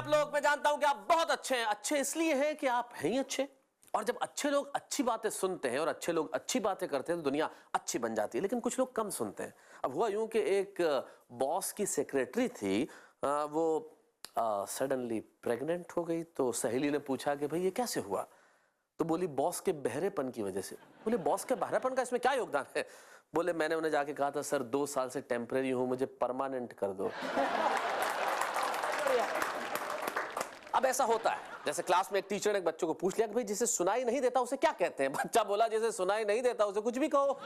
आप लोग, मैं जानता हूं कि आप बहुत अच्छे हैं। अच्छे इसलिए हैं कि आप हैं ही अच्छे, और जब अच्छे लोग अच्छी बातें सुनते हैं और अच्छे लोग अच्छी बातें करते हैं तो दुनिया अच्छी बन जाती है। लेकिन कुछ लोग कम सुनते हैं। अब हुआ यूं कि एक बॉस की सेक्रेटरी थी, वो सडनली प्रेग्नेंट हो गई। तो सहेली ने पूछा कि भाई ये कैसे हुआ? तो बोली बॉस के बहरेपन की वजह से। बोले बॉस के बहरेपन का इसमें क्या योगदान है? बोले मैंने उन्हें जाके कहा था सर 2 साल से टेम्परेरी हूं, मुझे परमानेंट कर दो। अब ऐसा होता है, जैसे क्लास में एक टीचर ने एक बच्चों को पूछ लिया कि भाई जिसे सुनाई नहीं देता उसे क्या कहते हैं? बच्चा बोला जिसे सुनाई नहीं देता उसे कुछ भी कहो।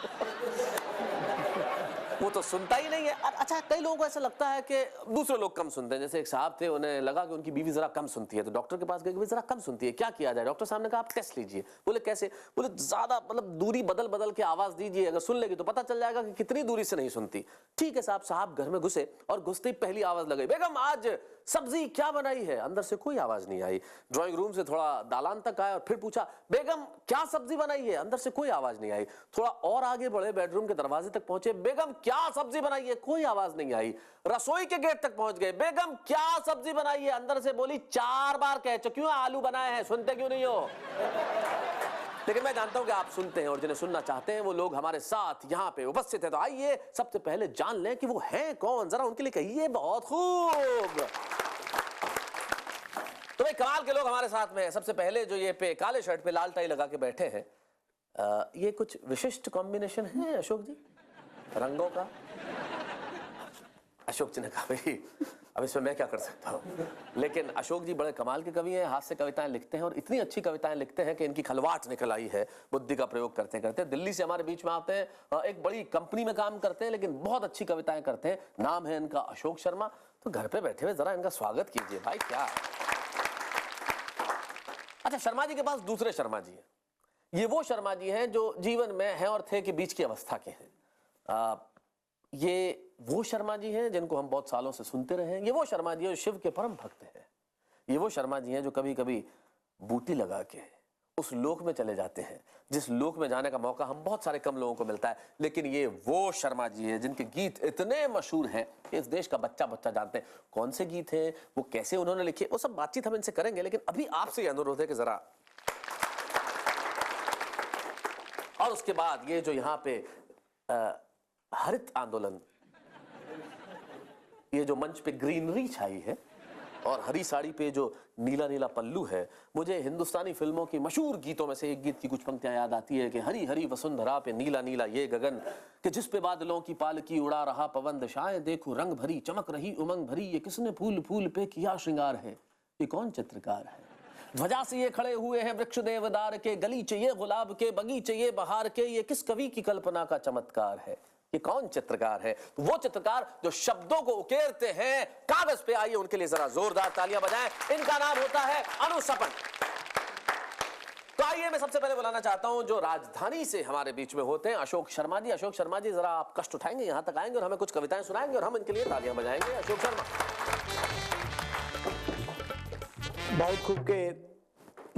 वो तो सुनता ही नहीं है। अच्छा, कई लोगों को ऐसा लगता है कि दूसरे लोग कम सुनते हैं। जैसे एक साहब थे, उन्हें लगा कि उनकी बीवी जरा कम सुनती है, तो डॉक्टर के पास गए कि भाई जरा कम सुनती है, क्या किया जाए? डॉक्टर साहब ने कहा आप टेस्ट लीजिए। बोले कैसे? बोले ज्यादा मतलब दूरी बदल बदल के आवाज दीजिए, अगर सुन लेगी तो पता चल जाएगा कि कितनी दूरी से नहीं सुनती। ठीक है साहब। साहब घर में घुसे और घुसते ही पहली आवाज लगाई, बेगम आज सब्जी क्या बनाई है? अंदर से कोई आवाज नहीं आई। ड्राइंग रूम से थोड़ा दालान तक आए और फिर पूछा बेगम क्या सब्जी बनाई है? अंदर से कोई आवाज नहीं आई। थोड़ा और आगे बढ़े, बेडरूम के दरवाजे तक पहुंचे, बेगम क्या सब्जी बनाई है? कोई आवाज नहीं आई। रसोई के गेट तक पहुंच गए, बेगम क्या सब्जी बनाई है? अंदर से बोली 4 बार कह चुकी हूं आलू बनाए हैं, सुनते क्यों नहीं हो? लेकिन मैं जानता हूं कि आप सुनते हैं, और जिन्हें सुनना चाहते हैं वो लोग हमारे साथ यहां पे उपस्थित हैं। तो आइए सबसे पहले जान लें कि वो हैं कौन, जरा उनके लिए कहिए बहुत खूब। तो भाई कमाल के लोग हमारे साथ में हैं। सबसे पहले जो ये पे काले शर्ट पे लाल टाई लगा के बैठे हैं, ये कुछ विशिष्ट कॉम्बिनेशन है अशोक जी रंगों का? अशोक जी ने कहा भाई अब इसमें मैं क्या कर सकता हूं। लेकिन अशोक जी बड़े कमाल के कवि हैं, हास्य कविताएं लिखते हैं, और इतनी अच्छी कविताएं लिखते हैं कि इनकी खलवाट निकल आई है बुद्धि का प्रयोग करते करते। दिल्ली से हमारे बीच में आते हैं, एक बड़ी कंपनी में काम करते हैं, लेकिन बहुत अच्छी कविताएं करते हैं। नाम है इनका अशोक शर्मा। तो घर पे बैठे हुए जरा इनका स्वागत कीजिए भाई। क्या अच्छा, शर्मा जी के पास दूसरे शर्मा जी हैं। ये वो शर्मा जी हैं जो जीवन में हैं और थे के बीच की अवस्था के हैं। ये वो शर्मा जी हैं जिनको हम बहुत सालों से सुनते रहे हैं। ये वो शर्मा जी हैं जो शिव के परम भक्त हैं। ये वो शर्मा जी हैं जो कभी कभी बूटी लगा के उस लोक में चले जाते हैं जिस लोक में जाने का मौका हम बहुत सारे कम लोगों को मिलता है। लेकिन ये वो शर्मा जी हैं जिनके गीत इतने मशहूर हैं कि इस देश का बच्चा बच्चा जानते हैं। कौन से गीत हैं, वो कैसे उन्होंने लिखे, वो सब बातचीत हम इनसे करेंगे। लेकिन अभी आपसे ये अनुरोध है कि जरा, और उसके बाद ये जो यहाँ पे हरित आंदोलन, ये जो मंच पे ग्रीनरी छाई है और हरी साड़ी पे जो नीला नीला पल्लू है, मुझे हिंदुस्तानी फिल्मों की मशहूर गीतों में से एक गीत की कुछ पंक्तियां याद आती है कि हरी हरी वसुंधरा पे नीला नीला ये गगन, कि जिस पे बादलों की पालकी उड़ा रहा पवन दशाएं, देखो रंग भरी चमक रही उमंग भरी, ये किसने फूल फूल पे किया श्रृंगार है, ये कौन चित्रकार है? ध्वजा से ये खड़े हुए हैं वृक्ष देवदार के, गलीचे ये गुलाब के, बगीचे ये बहार के, ये किस कवि की कल्पना का चमत्कार है, ये कौन चित्रकार है? तो वो चित्रकार जो शब्दों को उकेरते हैं कागज पे। आइए उनके लिए जरा जोरदार तालियां बजाएं। इनका नाम होता है अनु सपन। तो आइए मैं सबसे पहले बुलाना चाहता हूं जो राजधानी से हमारे बीच में होते हैं, अशोक शर्मा जी। अशोक शर्मा जी जरा आप कष्ट उठाएंगे, यहां तक आएंगे और हमें कुछ कविताएं सुनाएंगे और हम इनके लिए तालियां बजाएंगे। अशोक शर्मा। बहुत खूब के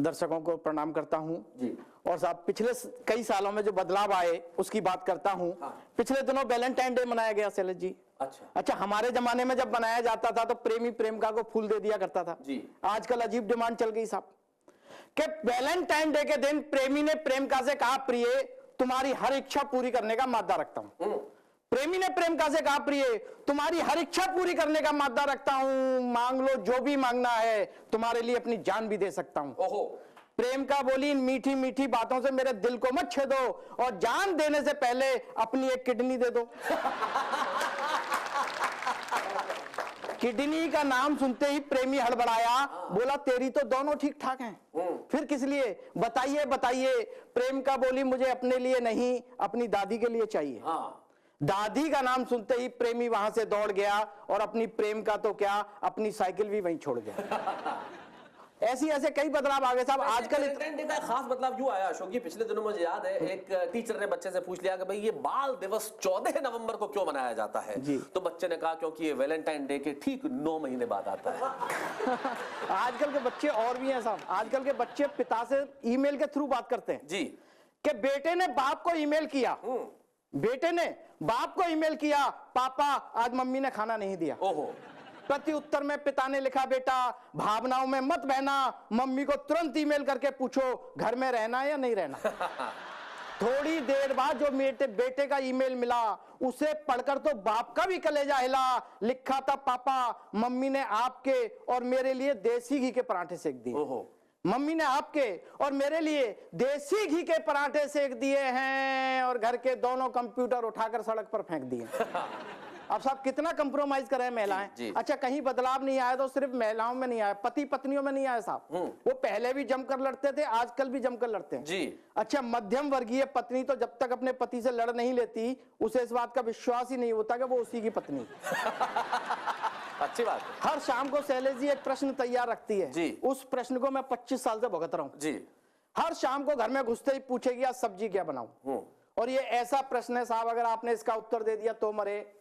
दर्शकों को प्रणाम करता हूं जी। और साहब पिछले कई सालों में जो बदलाव आए उसकी बात करता हूं। हाँ। पिछले दिनों वैलेंटाइन डे मनाया गया शैलेश जी। अच्छा, हमारे जमाने में जब मनाया जाता था तो प्रेमी प्रेमिका को फूल दे दिया करता था जी। आजकल अजीब डिमांड चल गई साहब कि वैलेंटाइन डे के दिन प्रेमी ने प्रेमिका से कहा प्रिय तुम्हारी हर इच्छा पूरी करने का मादा रखता हूं। प्रेमी ने प्रेमिका से कहा प्रिय तुम्हारी हर इच्छा पूरी करने का मादा रखता हूं, मांग लो जो भी मांगना है, तुम्हारे लिए अपनी जान भी दे सकता हूं। ओहो। प्रेमिका बोली इन मीठी मीठी बातों से मेरे दिल को मत छेदो और जान देने से पहले अपनी एक किडनी दे दो। किडनी का नाम सुनते ही प्रेमी हड़बड़ाया, बोला तेरी तो दोनों ठीक ठाक हैं, फिर किस लिए? बताइए बताइए। प्रेमिका बोली मुझे अपने लिए नहीं अपनी दादी के लिए चाहिए। दादी का नाम सुनते ही प्रेमी वहां से दौड़ गया और अपनी प्रेमिका तो क्या अपनी साइकिल भी वहीं छोड़ गया। ऐसी ऐसे कई बदलाव आ गए साहब आजकल। का खास बदलाव यूं आया अशोक जी, पिछले दिनों मुझे याद है एक टीचर ने बच्चे से पूछ लिया कि भाई ये बाल दिवस 14 नवंबर को क्यों मनाया जाता है जी। तो बच्चे ने कहा क्योंकि ये वैलेंटाइन डे के ठीक 9 महीने बाद आता है। आजकल के बच्चे और भी हैं साहब, आजकल के बच्चे पिता से ईमेल के थ्रू बात करते हैं जी, कि बेटे ने बाप को ईमेल किया, बेटे ने बाप को ईमेल किया, पापा आज मम्मी ने खाना नहीं दिया। ओहो। प्रति उत्तर में पिता ने लिखा, बेटा भावनाओं में मत बहना, मम्मी को तुरंत ईमेल करके पूछो घर में रहना है या नहीं रहना। थोड़ी देर बाद जो बेटे का ईमेल मिला, उसे पढ़कर तो बाप का भी कलेजा हिला। लिखा था, पापा मम्मी ने आपके और मेरे लिए देसी घी के पराठे सेक दिए। मम्मी ने आपके और मेरे लिए देसी घी के पराठे सेक दिए हैं और घर के दोनों कंप्यूटर उठाकर सड़क पर फेंक दिए। अब साहब कितना कंप्रोमाइज करें महिलाएं। जी। अच्छा, कहीं बदलाव नहीं आया तो सिर्फ महिलाओं में नहीं आया, पति पत्नियों में नहीं आया साहब। वो पहले भी जमकर लड़ते थे, आजकल भी जमकर लड़ते हैं जी। अच्छा, मध्यम वर्गीय पत्नी तो जब तक अपने पति से लड़ नहीं लेती, उसे इस बात का विश्वास ही नहीं होता कि वो उसी की पत्नी। अच्छी बात है। हर शाम को शैलेश जी एक प्रश्न तैयार रखती है जी। उस प्रश्न को मैं 25 साल से भुगत रहा हूं जी। हर शाम को घर में घुसते ही पूछेगी आज सब्जी क्या बनाऊं। और ये ऐसा प्रश्न है साहब, अगर आपने इसका उत्तर दे दिया तो मरे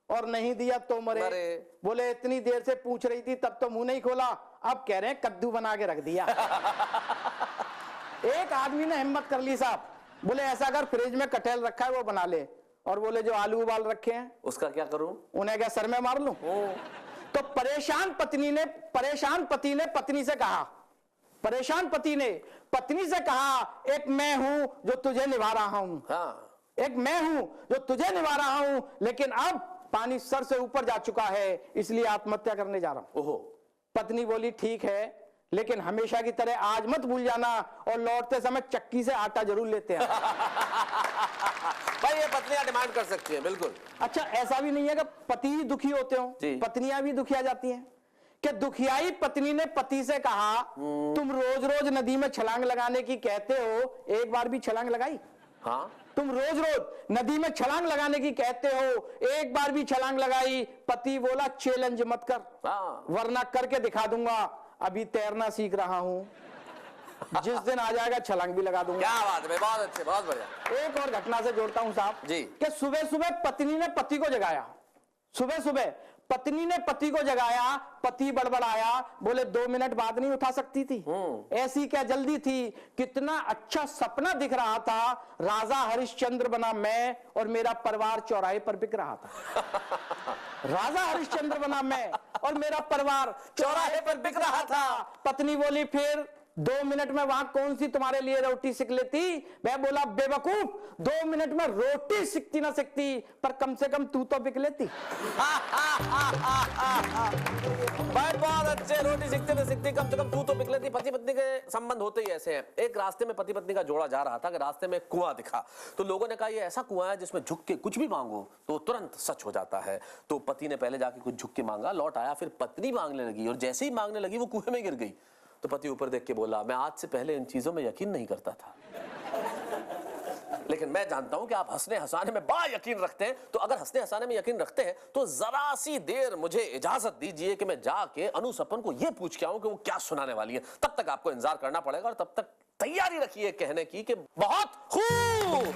और नहीं दिया तो मरे। बोले इतनी देर से पूछ रही थी तब तो मुंह नहीं खोला, अब कह रहे हैं कद्दू बना के रख दिया। एक आदमी ने हिम्मत कर ली साहब, बोले ऐसा अगर फ्रिज में कटहल रखा है वो बना ले। और बोले जो आलू उबाल रखे हैं उसका क्या करूं, उन्हें क्या सर में मार लूं। तो परेशान पति ने पत्नी से कहा, परेशान पति ने पत्नी से कहा, एक मैं हूं जो तुझे निभा रहा हूं। हाँ। एक मैं हूं जो तुझे निभा रहा हूं, लेकिन अब पानी सर से ऊपर जा चुका है, इसलिए आत्महत्या करने जा रहा हूं। ओहो। पत्नी बोली ठीक है, लेकिन हमेशा की तरह आज मत भूल जाना और लौटते समय चक्की से आटा जरूर लेते हैं। भाई ये पत्नियां डिमांड कर सकती हैं, बिल्कुल। अच्छा, ऐसा भी नहीं है कि पति ही दुखी होते हो, पत्नियां भी दुखिया जाती हैं। कि दुखियाई पत्नी ने पति से कहा, तुम रोज रोज नदी में छलांग लगाने की कहते हो, एक बार भी छलांग लगाई? हाँ। तुम रोज रोज नदी में छलांग लगाने की कहते हो, एक बार भी छलांग लगाई? पति बोला चैलेंज मत कर, हाँ। वरना करके दिखा दूंगा, अभी तैरना सीख रहा हूं, जिस दिन आ जाएगा छलांग भी लगा दूंगा। क्या बात है, बहुत अच्छे, बहुत बढ़िया। एक और घटना से जोड़ता हूं साहब जी। कि सुबह सुबह पत्नी ने पति को जगाया, सुबह सुबह पत्नी ने पति को जगाया, पति बड़बड़ाया, बोले 2 मिनट बाद नहीं उठा सकती थी? ऐसी क्या जल्दी थी? कितना अच्छा सपना दिख रहा था, राजा हरिश्चंद्र बना मैं और मेरा परिवार चौराहे पर बिक रहा था। राजा हरिश्चंद्र बना मैं और मेरा परिवार चौराहे पर बिक रहा था। पत्नी बोली फिर 2 मिनट में वहां कौन सी तुम्हारे लिए रोटी सिक लेती? मैं बोला बेवकूफ, 2 मिनट में रोटी सिकती ना सिकती, पर कम से कम तू तो बिक लेती। भाई बहुत अच्छे, रोटी सिकती ना सिकती, कम से कम तू तो बिक लेती। पति पत्नी के संबंध होते ही ऐसे हैं। एक रास्ते में पति पत्नी का जोड़ा जा रहा था कि रास्ते में कुआं दिखा, तो लोगों ने कहा ये ऐसा कुआं है जिसमें झुक के कुछ भी मांगो तो तुरंत सच हो जाता है। तो पति ने पहले जाके कुछ झुक के मांगा, लौट आया, फिर पत्नी मांगने लगी और जैसे ही मांगने लगी वो कुएं में गिर गई। तो पति ऊपर देख के बोला, मैं आज से पहले इन चीजों में यकीन नहीं करता था, लेकिन मैं जानता हूं कि आप हंसने हंसाने में बड़ा यकीन रखते हैं। तो अगर हंसने हंसाने में यकीन रखते हैं तो जरा सी देर मुझे इजाजत दीजिए कि मैं जाके अनु सपन को यह पूछ के आऊं कि वो क्या सुनाने वाली है। तब तक आपको इंतजार करना पड़ेगा और तब तक तैयारी रखिए कहने की कि बहुत खूब।